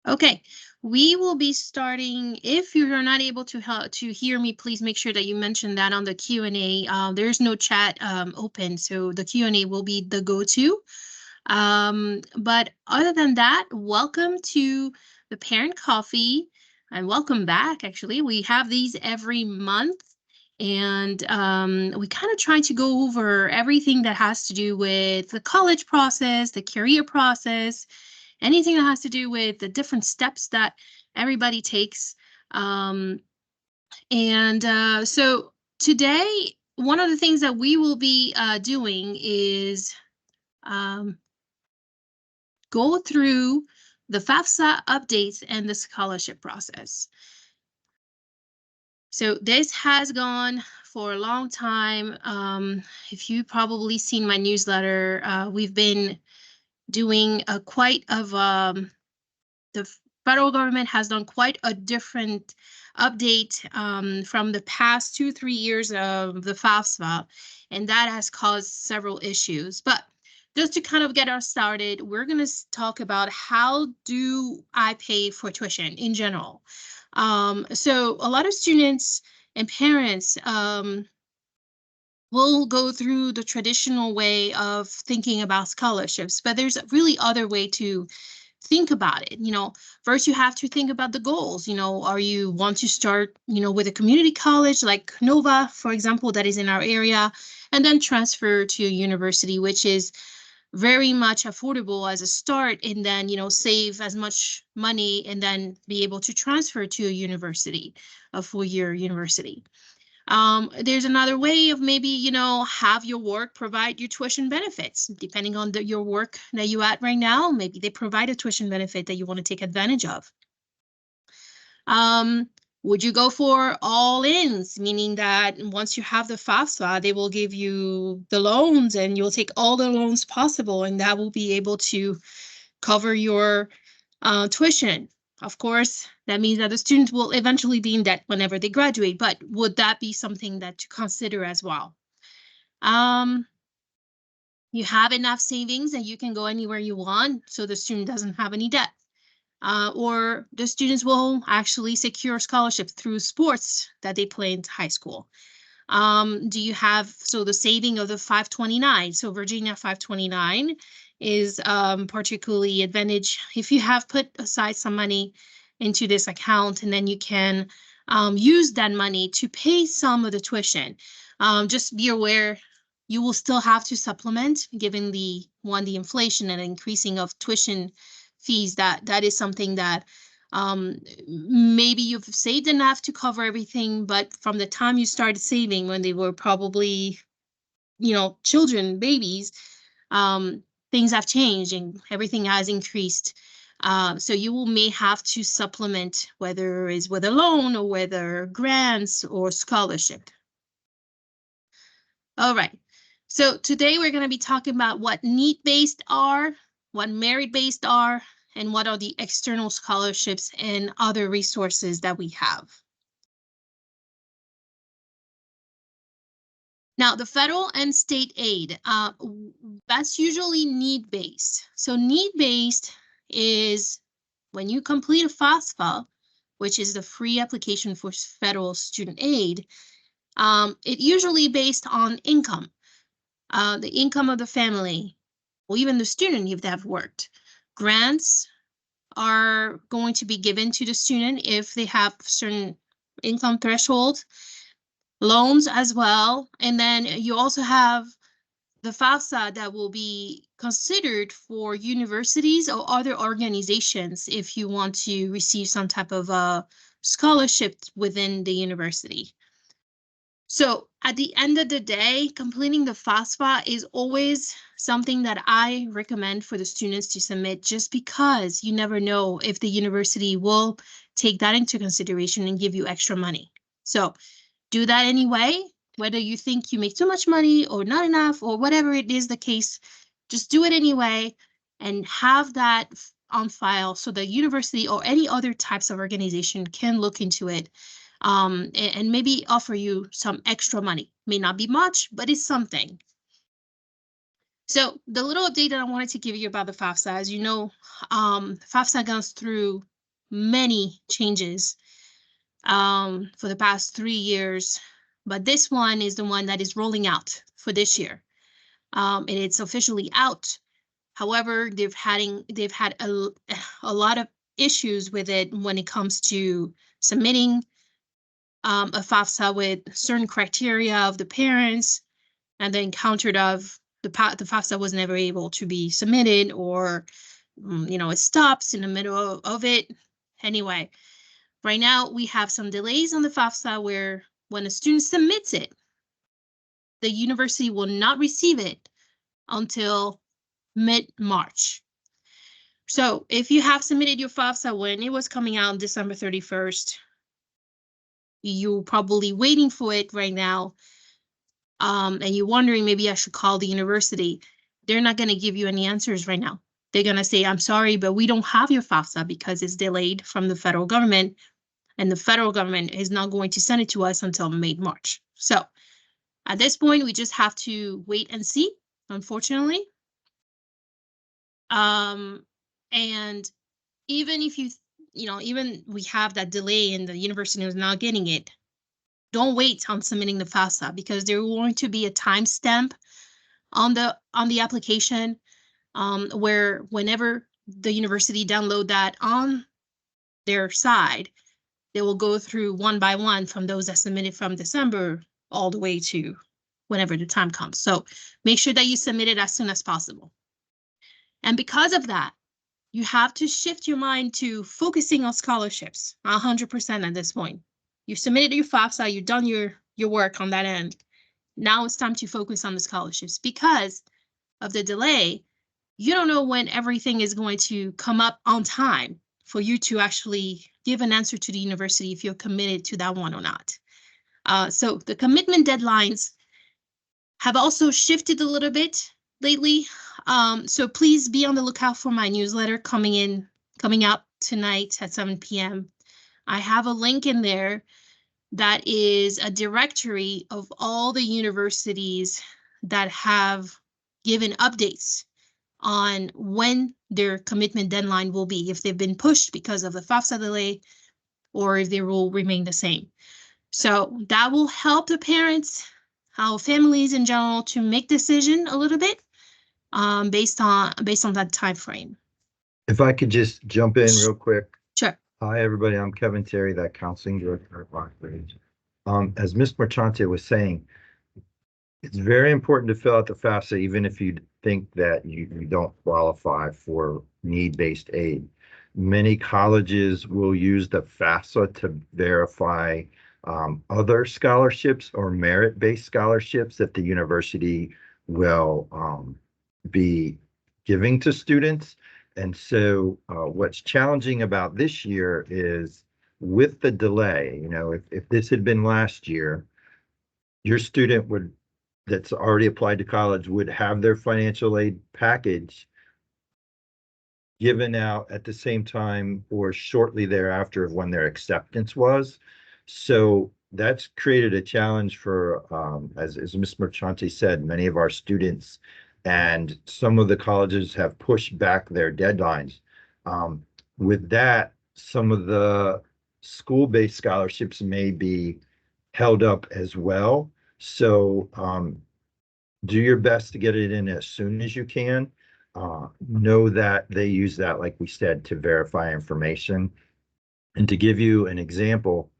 Okay, we will be starting. If you're not able to hear me, please make sure that you mention that on the Q&A. There's no chat open, so the Q&A will be the go-to. But other than that, welcome to the Parent Coffee, and welcome back. Actually, we have these every month, and we kind of try to go over everything that has to do with the college process, the career process, anything that has to do with the different steps that everybody takes. Um, and so today, one of the things that we will be doing is um, go through the FAFSA updates and the scholarship process. So this has gone for a long time. If you've probably seen my newsletter, we've been doing quite of the federal government has done quite a different update from the past 2-3 years of the FAFSA, and that has caused several issues. But just to kind of get us started, we're going to talk about how do I pay for tuition in general. So a lot of students and parents will go through the traditional way of thinking about scholarships, but there's a really other way to think about it. First you have to think about the goals. Are you want to start, with a community college like Nova, for example, that is in our area, and then transfer to a university, which is very much affordable as a start, and then, save as much money and then be able to transfer to a university, a 4-year university. There's another way of maybe, have your work provide you tuition benefits, depending on your work that you at right now. Maybe they provide a tuition benefit that you want to take advantage of. Would you go for all-ins, meaning that once you have the FAFSA, they will give you the loans and you'll take all the loans possible, and that will be able to cover your tuition. Of course, that means that the students will eventually be in debt whenever they graduate, but would that be something that to consider as well? You have enough savings and you can go anywhere you want, so the student doesn't have any debt. Or the students will actually secure scholarship through sports that they play in high school. Do you have, so the saving of the 529, so Virginia 529 is particularly advantage if you have put aside some money into this account, and then you can use that money to pay some of the tuition. Just be aware you will still have to supplement, given the inflation and increasing of tuition fees. That is something that maybe you've saved enough to cover everything, but from the time you started saving when they were probably, children, babies, things have changed and everything has increased. So you may have to supplement, whether it's with a loan or whether grants or scholarship. All right. So today we're going to be talking about what need-based are, what merit-based are, and what are the external scholarships and other resources that we have. Now, the federal and state aid, that's usually need-based. So need-based is when you complete a FAFSA, which is the free application for federal student aid, it usually based on income. The income of the family, or even the student if they have worked. Grants are going to be given to the student if they have certain income threshold, loans as well. And then you also have the FAFSA that will be considered for universities or other organizations if you want to receive some type of scholarship within the university. So at the end of the day, completing the FAFSA is always something that I recommend for the students to submit, just because you never know if the university will take that into consideration and give you extra money. So do that anyway, whether you think you make too much money or not enough or whatever it is the case, just do it anyway and have that on file so the university or any other types of organization can look into it. And maybe offer you some extra money. May not be much, but it's something. So the little update that I wanted to give you about the FAFSA, as you know, FAFSA goes through many changes for the past 3 years, but this one is the one that is rolling out for this year. And it's officially out. However, they've had a lot of issues with it when it comes to submitting a FAFSA with certain criteria of the parents, and the encountered of the FAFSA was never able to be submitted, or it stops in the middle of it. Anyway, right now we have some delays on the FAFSA where when a student submits it, the university will not receive it until mid-March. So if you have submitted your FAFSA when it was coming out on December 31st, you're probably waiting for it right now, and you're wondering, maybe I should call the university. They're not going to give you any answers right now. They're going to say, I'm sorry, but we don't have your FAFSA because it's delayed from the federal government, and the federal government is not going to send it to us until mid-March. So at this point, we just have to wait and see, unfortunately. And even if even we have that delay and the university is not getting it, don't wait on submitting the FAFSA, because there's going to be a timestamp on the application, where whenever the university download that on their side, they will go through one by one from those that submitted from December all the way to whenever the time comes. So make sure that you submit it as soon as possible. And because of that, you have to shift your mind to focusing on scholarships 100% at this point. You submitted your FAFSA, you've done your work on that end. Now it's time to focus on the scholarships. Because of the delay, you don't know when everything is going to come up on time for you to actually give an answer to the university if you're committed to that one or not. So the commitment deadlines have also shifted a little bit lately. So please be on the lookout for my newsletter coming out tonight at 7 p.m. I have a link in there that is a directory of all the universities that have given updates on when their commitment deadline will be, if they've been pushed because of the FAFSA delay, or if they will remain the same. So that will help the parents, families in general, to make decision a little bit based on that time frame. If I could just jump in real quick. Sure. Hi, everybody. I'm Kevin Terry, that counseling director at Rockbridge. As Ms. Marchante was saying, it's very important to fill out the FAFSA, even if you think that you don't qualify for need-based aid. Many colleges will use the FAFSA to verify other scholarships or merit-based scholarships that the university will be giving to students. And so what's challenging about this year is, with the delay, if this had been last year, your student that's already applied to college would have their financial aid package given out at the same time or shortly thereafter of when their acceptance was. So that's created a challenge for, as Ms. Marchante said, many of our students, and some of the colleges have pushed back their deadlines. With that, some of the school-based scholarships may be held up as well. So do your best to get it in as soon as you can. Know that they use that, like we said, to verify information. And to give you an example,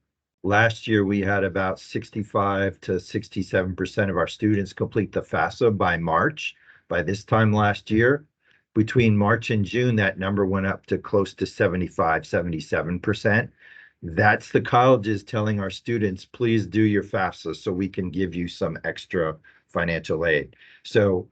last year we had about 65 to 67% of our students complete the FAFSA by March. By this time last year, between March and June, that number went up to close to 75, 77%. That's the colleges telling our students, please do your FAFSA so we can give you some extra financial aid. So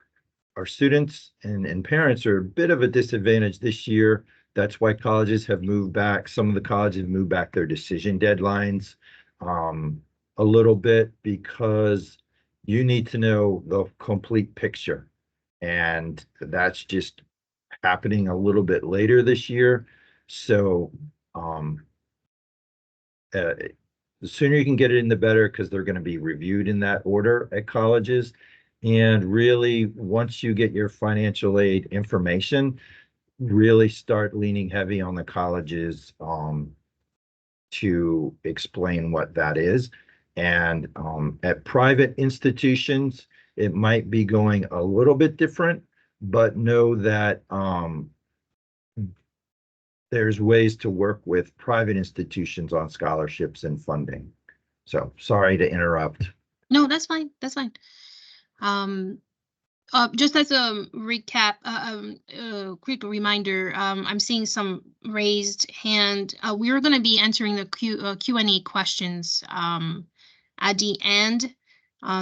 our students and parents are a bit of a disadvantage this year. That's why colleges have moved back. Some of the colleges have moved back their decision deadlines a little bit, because you need to know the complete picture. And that's just happening a little bit later this year. So the sooner you can get it in, the better, because they're going to be reviewed in that order at colleges. And really, once you get your financial aid information, really start leaning heavy on the colleges to explain what that is. And at private institutions, it might be going a little bit different, but know that there's ways to work with private institutions on scholarships and funding. So sorry to interrupt. No, that's fine. That's fine. Just as a recap, quick reminder, I'm seeing some raised hand. We're going to be answering the Q&A questions at the end.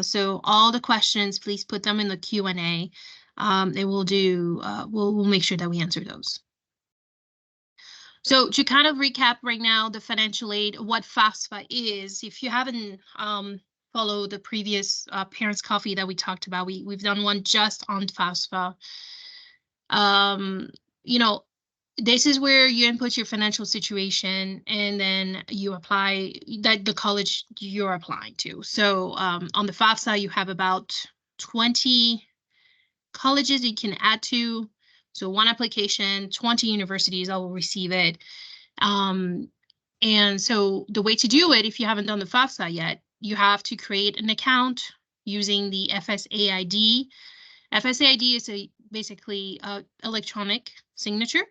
So all the questions, please put them in the Q&A. And we'll make sure that we answer those. So to kind of recap right now, the financial aid, what FAFSA is, if you haven't follow the previous parents coffee that we talked about, we've done one just on FAFSA. You know, this is where you input your financial situation and then you apply that the college you're applying to. So on the FAFSA, you have about 20 colleges you can add to. So one application, 20 universities that will receive it. And so the way to do it, if you haven't done the FAFSA yet, you have to create an account using the FSA ID. FSA ID is basically electronic signature.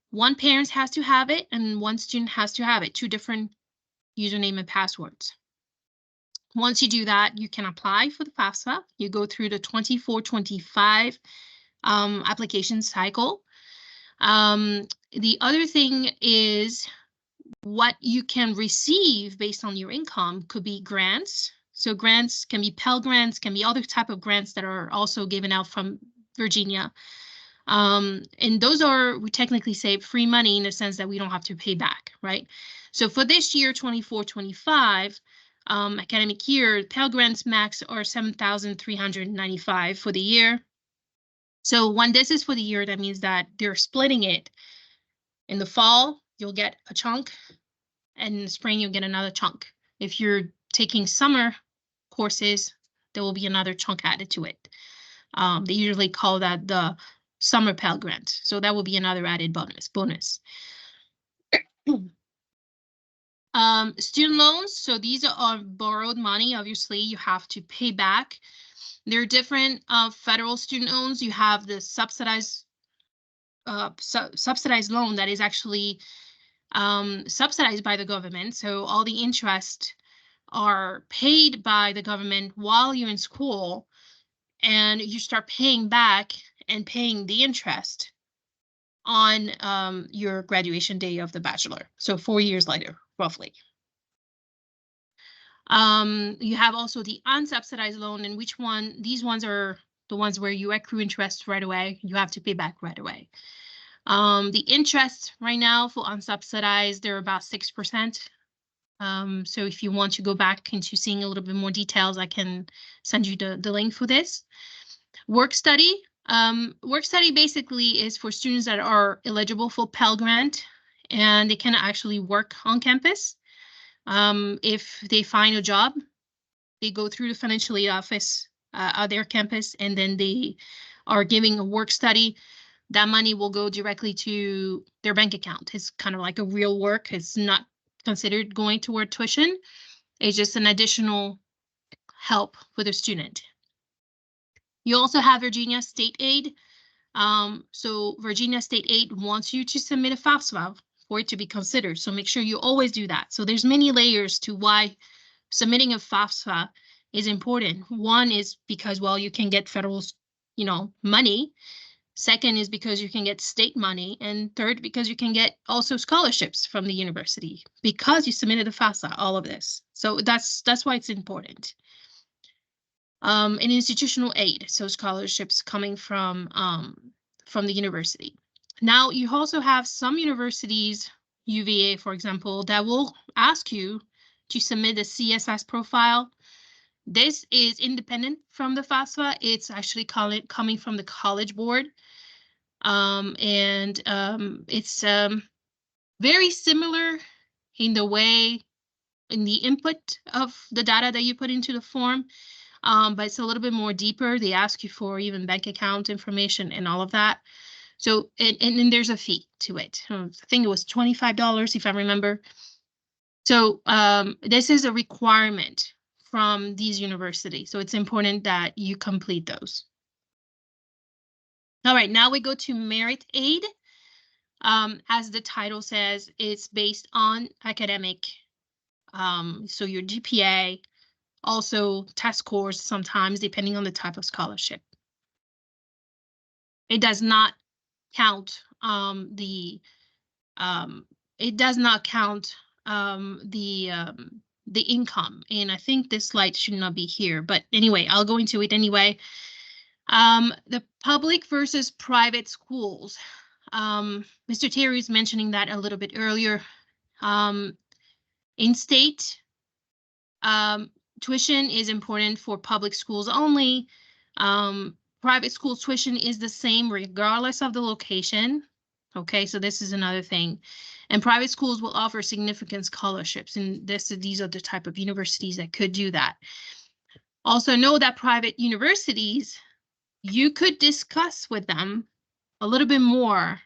One parent has to have it and one student has to have it, 2 different username and passwords. Once you do that, you can apply for the FAFSA. You go through the 24-25 application cycle. The other thing is what you can receive based on your income could be grants. So grants can be Pell Grants, can be other type of grants that are also given out from Virginia. And those are, we technically say, free money in the sense that we don't have to pay back, right? So for this year, 24-25 academic year, Pell Grants max are $7,395 for the year. So when this is for the year, that means that they're splitting it. In the fall, you'll get a chunk, and in the spring, you'll get another chunk. If you're taking summer courses, there will be another chunk added to it. They usually call that the summer Pell Grant. So that will be another added bonus. Student loans. So these are borrowed money. Obviously, you have to pay back. There are different federal student loans. You have the subsidized loan that is actually subsidized by the government. So all the interest are paid by the government while you're in school, and you start paying back and paying the interest on your graduation day of the bachelor. So 4 years later, roughly. You have also the unsubsidized loan, and which one? These ones are the ones where you accrue interest right away. You have to pay back right away. The interest right now for unsubsidized, they're about 6%. So if you want to go back into seeing a little bit more details, I can send you the link for this. Work study. Work study basically is for students that are eligible for Pell Grant, and they can actually work on campus. If they find a job, they go through the financial aid office at their campus, and then they are giving a work study. That money will go directly to their bank account. It's kind of like a real work. It's not considered going toward tuition. It's just an additional help for the student. You also have Virginia State Aid. So Virginia State Aid wants you to submit a FAFSA for it to be considered. So make sure you always do that. So there's many layers to why submitting a FAFSA is important. One is because, well, you can get federal, money. Second is because you can get state money. And third, because you can get also scholarships from the university because you submitted a FAFSA, all of this. So that's why it's important. And institutional aid, so scholarships coming from the university. Now, you also have some universities, UVA, for example, that will ask you to submit a CSS profile. This is independent from the FAFSA. It's actually coming from the College Board. It's very similar in the way, in the input of the data that you put into the form, but it's a little bit more deeper. They ask you for even bank account information and all of that. So, and then there's a fee to it. I think it was $25 if I remember. So this is a requirement from these universities. So it's important that you complete those. All right, now we go to merit aid. As the title says, it's based on academic. So your GPA, also test scores sometimes depending on the type of scholarship. It does not count it does not count the income. And I think this slide should not be here, but anyway, I'll go into it anyway. The public versus private schools. Mr. Terry is mentioning that a little bit earlier. In state, tuition is important for public schools only. Private school tuition is the same regardless of the location. Okay, so this is another thing. And private schools will offer significant scholarships, and these are the type of universities that could do that. Also know that private universities, you could discuss with them a little bit more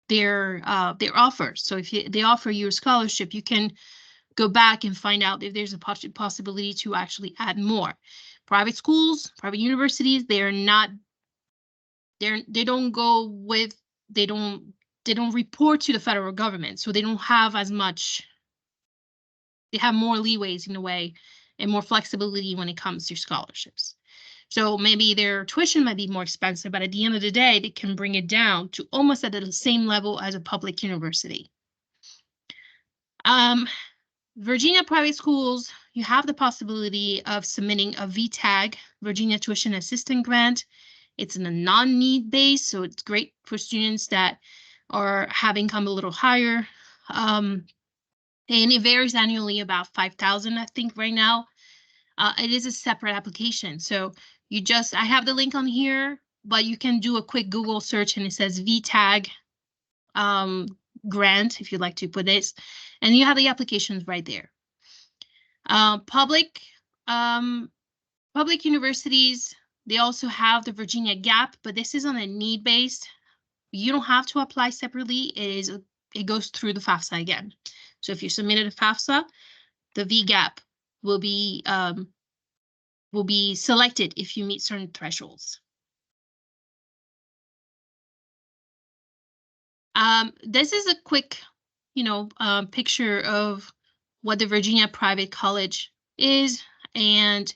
their offers. So if they offer you a scholarship, you can go back and find out if there's a possibility to actually add more. Private schools, private universities, they don't report to the federal government, so they don't have as much, they have more leeways in a way and more flexibility when it comes to scholarships. So maybe their tuition might be more expensive, but at the end of the day, they can bring it down to almost at the same level as a public university. Virginia private schools, you have the possibility of submitting a VTAG, Virginia Tuition Assistance Grant. It's in a non-need base, so it's great for students that have income a little higher. And it varies annually about $5,000, I think, right now. It is a separate application. So I have the link on here, but you can do a quick Google search and it says VTAG grant, if you'd like to put this, and you have the applications right there. Public universities, they also have the Virginia Gap, but this is on a need-based. You don't have to apply separately. It goes through the FAFSA again. So if you submitted a FAFSA, the VGAP will be selected if you meet certain thresholds. This is a quick, picture of what the Virginia Private College is, and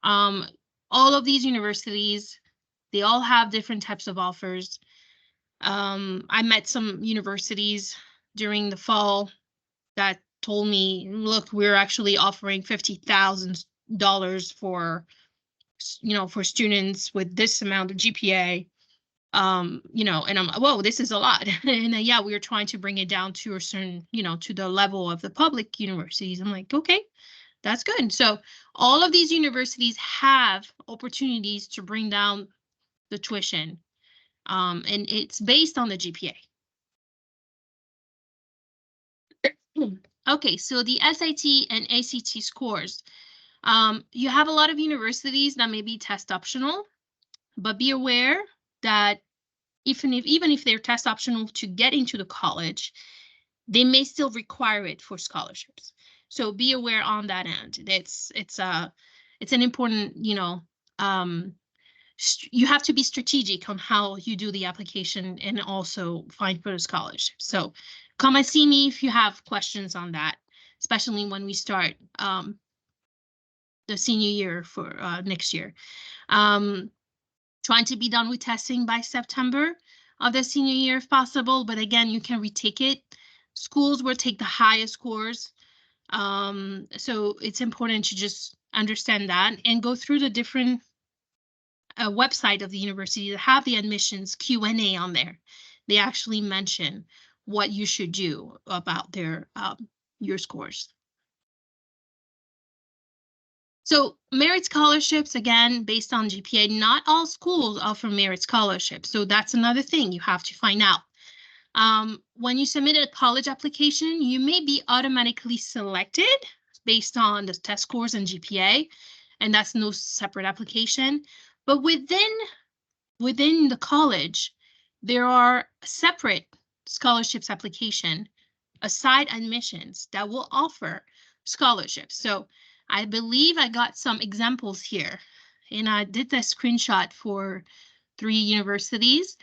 all of these universities, they all have different types of offers. I met some universities during the fall that told me, look, we're actually offering $50,000 for students with this amount of GPA. And I'm, whoa, this is a lot. And yeah, we were trying to bring it down to a certain, to the level of the public universities. I'm like, okay, that's good. So all of these universities have opportunities to bring down the tuition. And it's based on the GPA. Okay, so the SAT and ACT scores. You have a lot of universities that may be test optional, but be aware that even if they're test optional to get into the college, they may still require it for scholarships. So be aware on that end. It's an important, you have to be strategic on how you do the application and also find for the scholarship. So come and see me if you have questions on that, especially when we start the senior year for next year. Trying to be done with testing by September of the senior year if possible, but again, you can retake it. Schools will take the highest scores. So it's important to just understand that and go through the different website of the university that have the admissions Q&A on there. They actually mention what you should do about your scores. So merit scholarships, again, based on GPA, not all schools offer merit scholarships. So that's another thing you have to find out. When you submit a college application, you may be automatically selected based on the test scores and GPA, and that's no separate application. But within the college, there are separate scholarships application, aside admissions that will offer scholarships. So I believe I got some examples here, and I did the screenshot for 3 universities.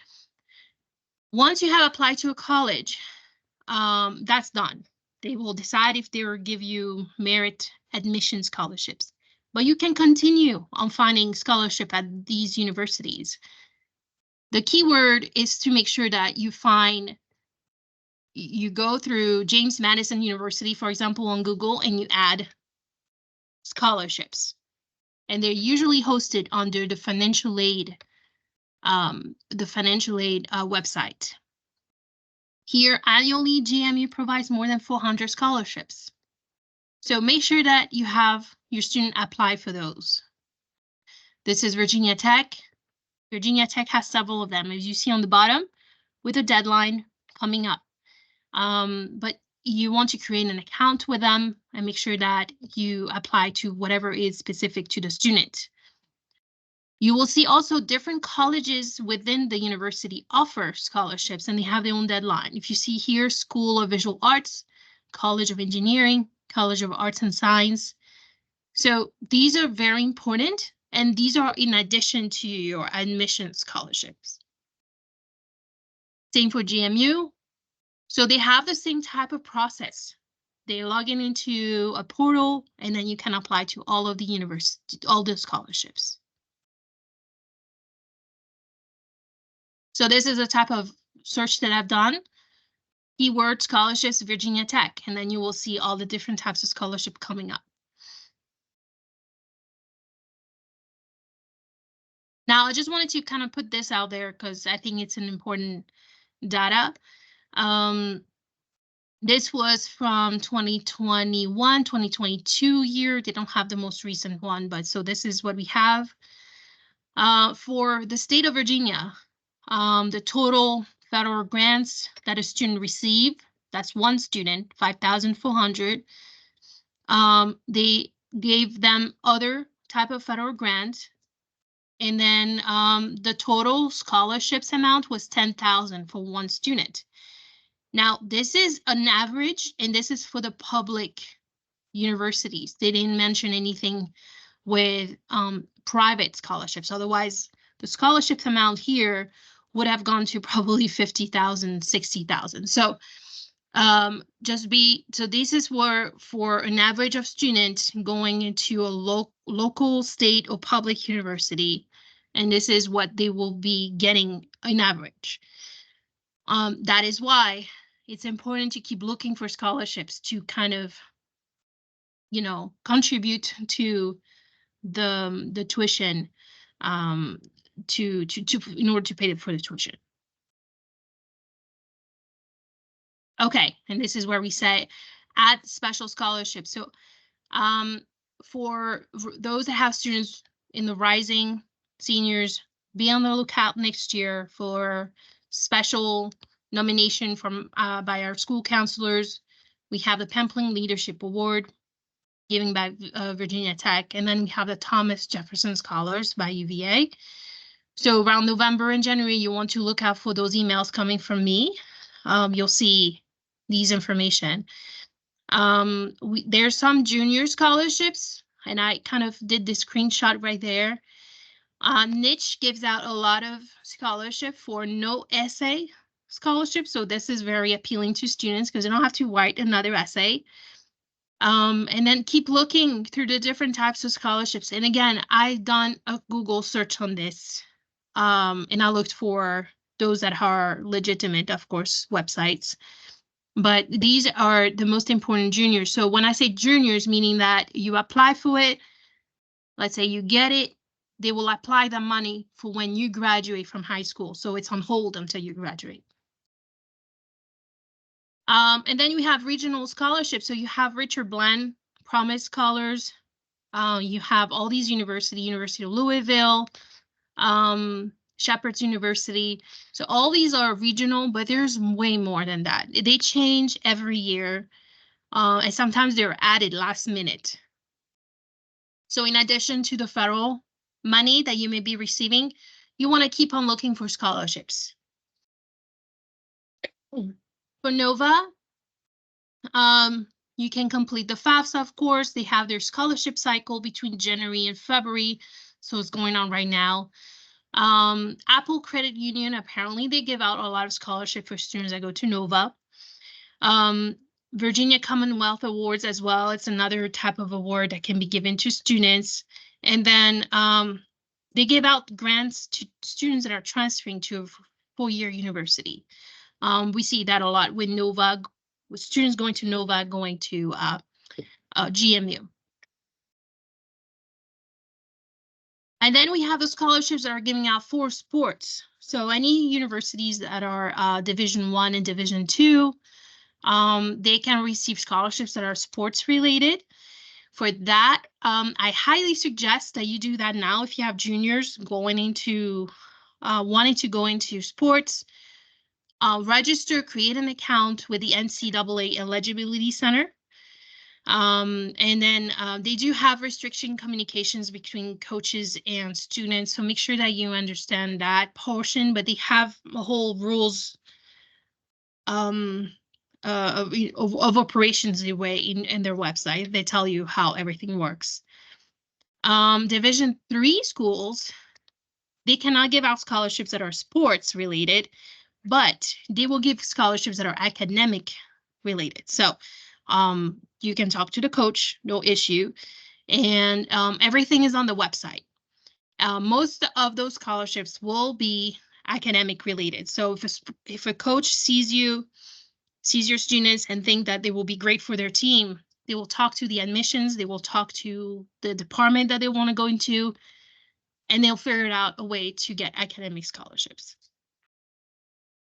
Once you have applied to a college, that's done. They will decide if they will give you merit admission scholarships, but you can continue on finding scholarship at these universities. The key word is to make sure that you go through James Madison University, for example, on Google, and you add scholarships. And they're usually hosted under the financial aid website. Here, annually, JMU provides more than 400 scholarships. So make sure that you have your student apply for those. This is Virginia Tech. Virginia Tech has several of them, as you see on the bottom, with a deadline coming up. But you want to create an account with them and make sure that you apply to whatever is specific to the student. You will see also different colleges within the university offer scholarships, and they have their own deadline. If you see here, School of Visual Arts, College of Engineering, College of Arts and Science. So these are very important, and these are in addition to your admission scholarships. Same for GMU. So they have the same type of process. They log into a portal, and then you can apply to all of the all the scholarships. So this is a type of search that I've done. Keyword scholarships, Virginia Tech, and then you will see all the different types of scholarship coming up. Now, I just wanted to kind of put this out there because I think it's an important data. This was from 2021, 2022 year. They don't have the most recent one, but so this is what we have. For the state of Virginia, the total federal grants that a student received, that's one student, 5,400. They gave them other type of federal grant. And then the total scholarships amount was 10,000 for one student. Now, this is an average, and this is for the public universities. They didn't mention anything with private scholarships. Otherwise, the scholarships amount here would have gone to probably 50,000, 60,000. So so this is for an average of students going into a local, state, or public university, and this is what they will be getting on average. That is why it's important to keep looking for scholarships to kind of, contribute to the tuition, in order to pay for the tuition. Okay, and this is where we say add special scholarships. So for those that have students in the rising seniors, be on the lookout next year for special nomination from by our school counselors. We have the Pempling Leadership Award given by Virginia Tech, and then we have the Thomas Jefferson Scholars by UVA. So around November and January, you want to look out for those emails coming from me. You'll see these information. There's some junior scholarships, and I kind of did this screenshot right there. Niche gives out a lot of scholarship for no essay scholarship, so this is very appealing to students because they don't have to write another essay. And then keep looking through the different types of scholarships. And again, I've done a Google search on this, and I looked for those that are legitimate, of course, websites. But these are the most important juniors. So when I say juniors, meaning that you apply for it, let's say you get it, they will apply the money for when you graduate from high school. So it's on hold until you graduate. And then you have regional scholarships. So you have Richard Bland, Promise Scholars. You have all these University of Louisville, Shepherd's University. So all these are regional, but there's way more than that. They change every year, and sometimes they're added last minute. So in addition to the federal money that you may be receiving, you want to keep on looking for scholarships. For Nova, you can complete the FAFSA, of course. They have their scholarship cycle between January and February, so it's going on right now. Apple Credit Union, apparently they give out a lot of scholarship for students that go to Nova. Virginia Commonwealth Awards as well. It's another type of award that can be given to students. And then they give out grants to students that are transferring to a four-year university. We see that a lot with Nova, with students going to Nova, going to GMU. And then we have the scholarships that are giving out for sports. So any universities that are Division I and Division II, they can receive scholarships that are sports related. For that, I highly suggest that you do that now if you have juniors going into wanting to go into sports. Register, create an account with the NCAA Eligibility Center. And then they do have restriction communications between coaches and students, so make sure that you understand that portion, but they have a whole rules of operations way in their website. They tell you how everything works. Division III schools, they cannot give out scholarships that are sports related, but they will give scholarships that are academic related. So you can talk to the coach, no issue. And everything is on the website. Most of those scholarships will be academic related. So if a coach sees your students and think that they will be great for their team, they will talk to the admissions, they will talk to the department that they want to go into, and they'll figure out a way to get academic scholarships.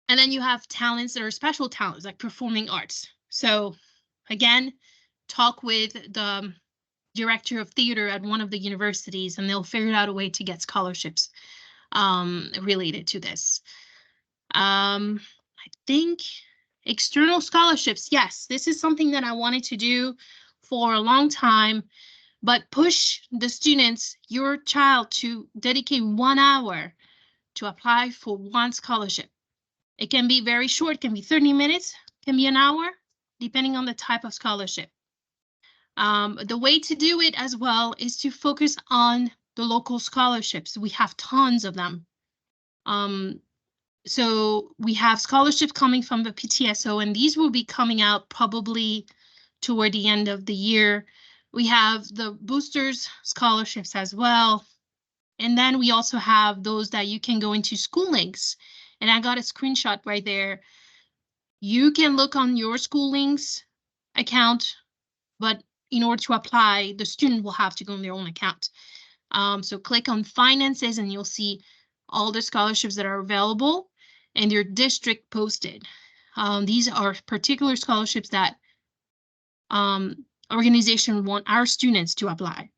And then you have talents that are special talents, like performing arts. So again, talk with the director of theater at one of the universities, and they'll figure out a way to get scholarships related to this. I think external scholarships, yes, this is something that I wanted to do for a long time, but push the students, your child, to dedicate 1 hour to apply for one scholarship. It can be very short, can be 30 minutes, can be an hour, depending on the type of scholarship. The way to do it as well is to focus on the local scholarships. We have tons of them. So we have scholarships coming from the PTSO, and these will be coming out probably toward the end of the year. We have the boosters scholarships as well. And then we also have those that you can go into school links. And I got a screenshot right there. You can look on your school links account, but in order to apply, the student will have to go on their own account. So click on finances and you'll see all the scholarships that are available and your district posted. These are particular scholarships that organization want our students to apply.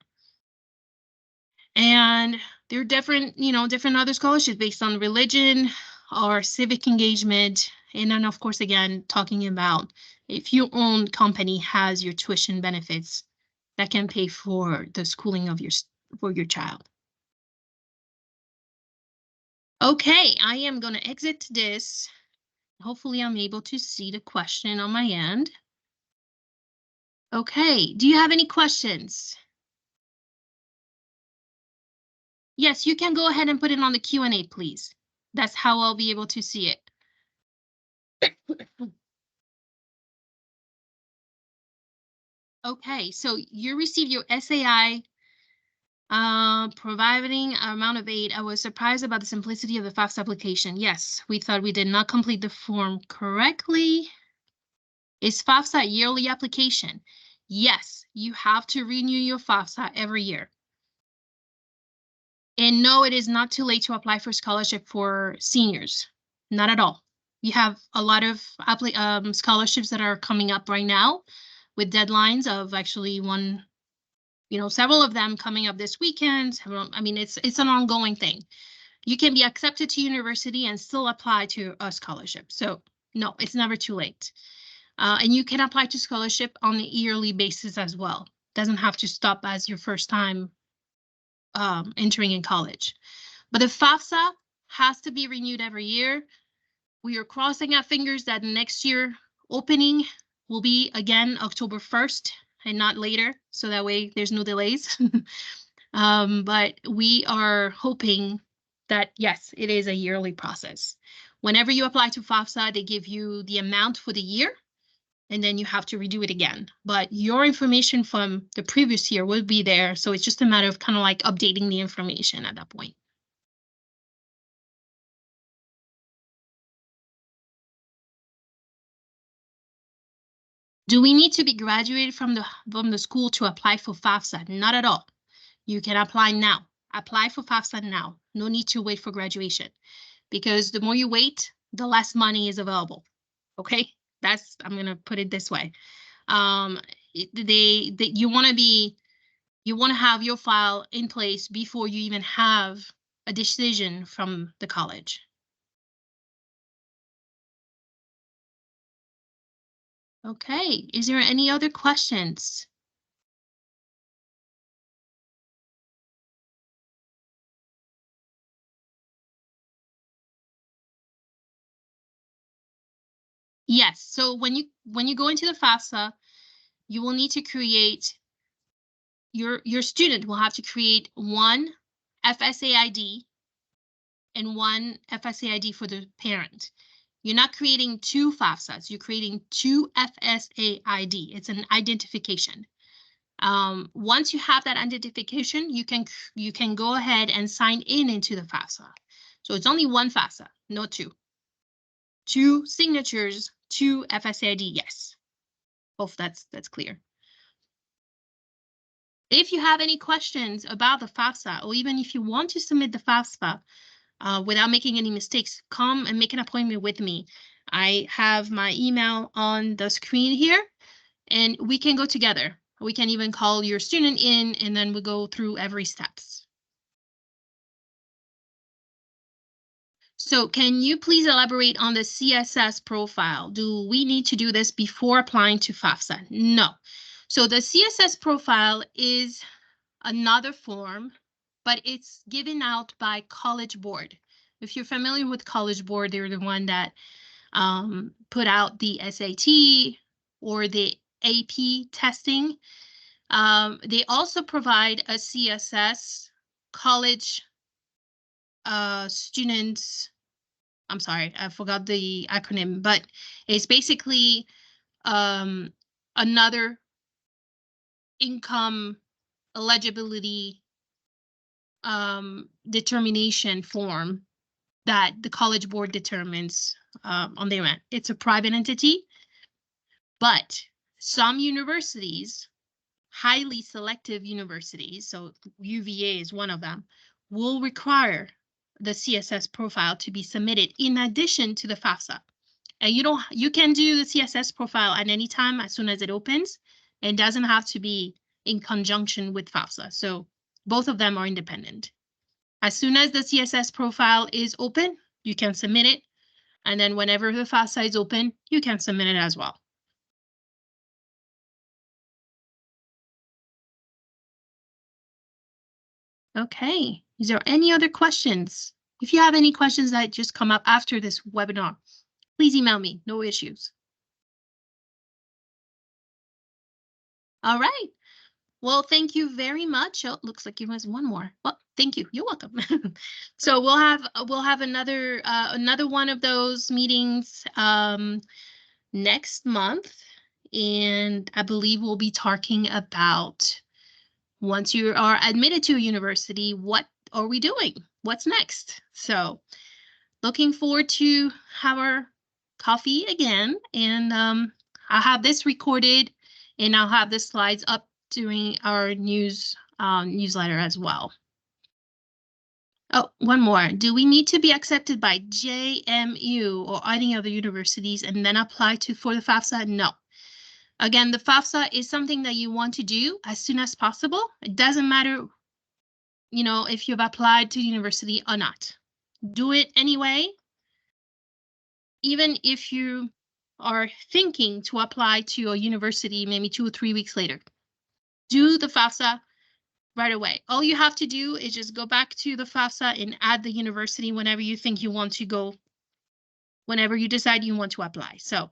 And there are different, different other scholarships based on religion or civic engagement. And then of course, again, talking about if your own company has your tuition benefits that can pay for the schooling of your child. Okay, I am going to exit this. Hopefully I'm able to see the question on my end. Okay, do you have any questions? Yes, you can go ahead and put it on the Q&A, please. That's how I'll be able to see it. Okay, so you received your SAI providing amount of aid. I was surprised about the simplicity of the FAFSA application. Yes, we thought we did not complete the form correctly. Is FAFSA a yearly application? Yes, you have to renew your FAFSA every year. And no, it is not too late to apply for scholarship for seniors. Not at all. You have a lot of scholarships that are coming up right now with deadlines of actually several of them coming up this weekend. I mean, it's an ongoing thing. You can be accepted to university and still apply to a scholarship. So no, it's never too late. And you can apply to scholarship on a yearly basis as well. Doesn't have to stop as your first time entering in college. But the FAFSA has to be renewed every year. We are crossing our fingers that next year opening will be again October 1st and not later, so that way there's no delays. But we are hoping that, yes, it is a yearly process. Whenever you apply to FAFSA, they give you the amount for the year, and then you have to redo it again. But your information from the previous year will be there, so it's just a matter of kind of like updating the information at that point. Do we need to be graduated from the school to apply for FAFSA? Not at all. You can apply now. Apply for FAFSA now. No need to wait for graduation, because the more you wait, the less money is available. Okay, I'm gonna put it this way. You want to have your file in place before you even have a decision from the college. Okay, is there any other questions? Yes, so when you go into the FAFSA, you will need to create your student will have to create one FSA ID and one FSA ID for the parent. You're not creating two FAFSAs, you're creating two FSA ID. It's an identification. Once you have that identification, you can go ahead and sign into the FAFSA. So it's only one FAFSA, not two. Two signatures, two FSA ID, yes. Hope that's clear. If you have any questions about the FAFSA, or even if you want to submit the FAFSA without making any mistakes, come and make an appointment with me. I have my email on the screen here, and we can go together. We can even call your student in, and then we go through every steps. So can you please elaborate on the CSS profile? Do we need to do this before applying to FAFSA? No. So the CSS profile is another form, but it's given out by College Board. If you're familiar with College Board, they're the one that put out the SAT or the AP testing. They also provide a CSS college students. I'm sorry, I forgot the acronym, but it's basically another income eligibility determination form that the College Board determines on their end. It's a private entity, but some universities, highly selective universities, so UVA is one of them, will require the CSS profile to be submitted in addition to the FAFSA. And you can do the CSS profile at any time as soon as it opens. It doesn't have to be in conjunction with FAFSA. So both of them are independent. As soon as the CSS profile is open, you can submit it. And then whenever the FAFSA is open, you can submit it as well. Okay, is there any other questions? If you have any questions that just come up after this webinar, please email me, no issues. All right. Well, thank you very much. Oh, looks like there was one more. Well, thank you. You're welcome. So we'll have another one of those meetings next month, and I believe we'll be talking about once you are admitted to a university, what are we doing? What's next? So looking forward to have our coffee again, and I'll have this recorded, and I'll have the slides up during our newsletter as well. Oh, one more. Do we need to be accepted by JMU or any other universities and then apply for the FAFSA? No. Again, the FAFSA is something that you want to do as soon as possible. It doesn't matter, if you've applied to university or not. Do it anyway. Even if you are thinking to apply to a university maybe 2 or 3 weeks later, do the FAFSA right away. All you have to do is just go back to the FAFSA and add the university whenever you think you want to go whenever you decide you want to apply. So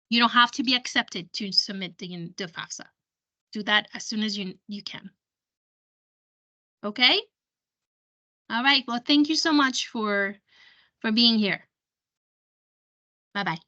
you don't have to be accepted to submit the FAFSA. Do that as soon as you can. Okay? All right. Well, thank you so much for being here. Bye-bye.